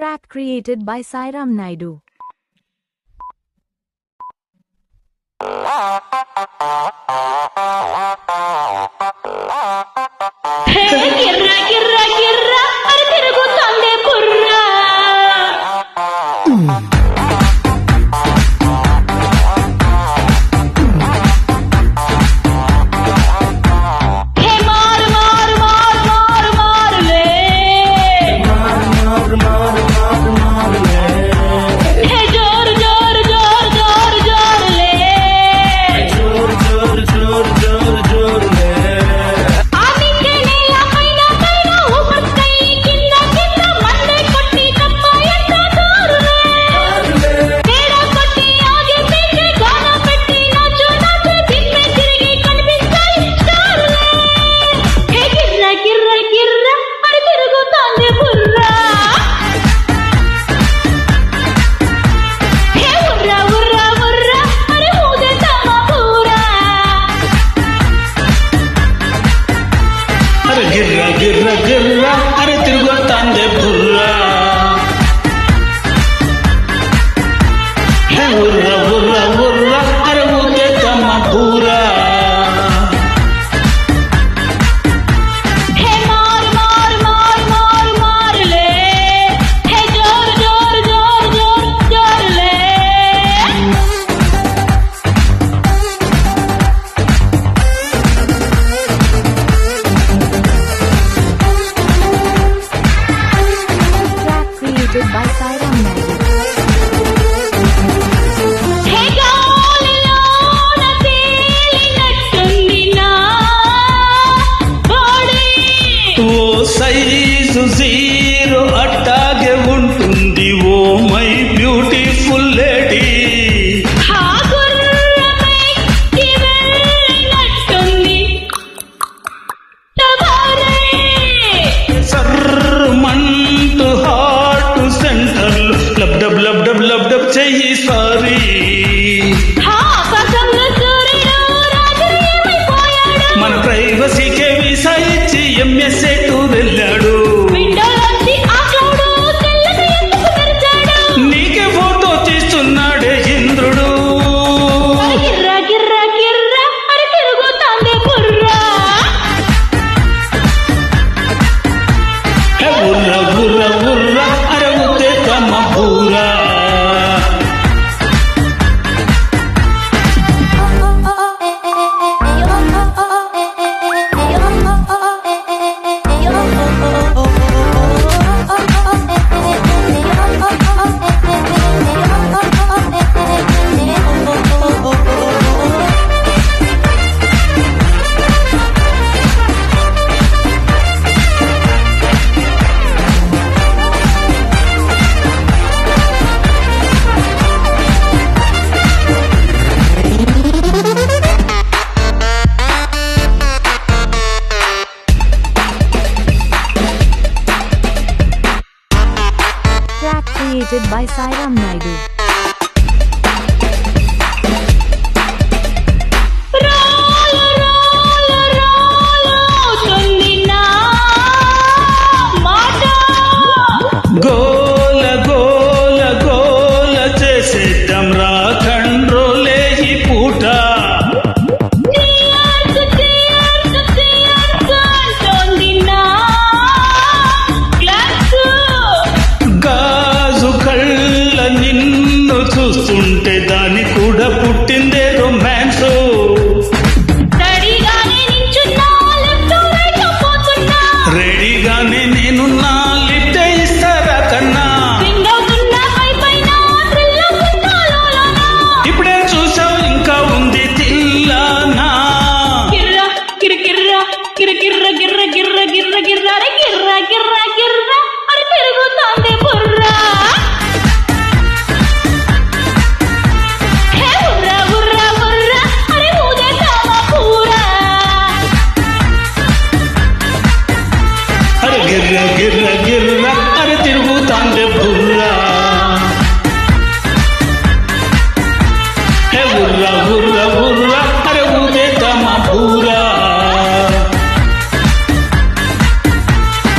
Track created by Sairam Naidu. గిర్ర గిర్ర అరే తిరుగుతాందే బుర్రా హే ఉర్ర ఉర్ర ఉర్ర అరే ఊదేద్దామా బూరా హే మారు మారు మారు మారు మారులే హే జోరు జోరు జోరు జోరు జోరులే By Sairam Naidu. హే గాలిలోన తేలినట్టుంది నా బాడీ ఓ సైజు జీరో అట్టాగే ఉంటుంది ఓ మై బ్యూటిఫుల్ లేడీ హా గుర్రమెక్కి వెళ్ళినట్టుంది టబారే సర్రమంటూ హార్ట్ సెంటర్ లబ్డబ్ లబ్డబ్ లబ్డబ్ చెయ్యి సారీ హా పసంగ సూర్యుడు రాత్రి ఏమైపోయాడు మన ప్రైవసీకే వీసా ఇచ్చి ఎంఎస్ఏ టూర్ వెళ్ళాడు విండోలోంచి ఆ క్లౌడు తెల్లగా ఎందుకు మెరిచాడు నీకే ఫోటో తీస్తున్నాడే ఇంద్రుడు గిర్ర గిర్ర గిర్ర అరే తిరుగుతాందే బుర్రా హే ఉర్ర ఉర్ర ఉర్ర అరే ఊదేద్దామా Boora Track created by Sairam Naidu.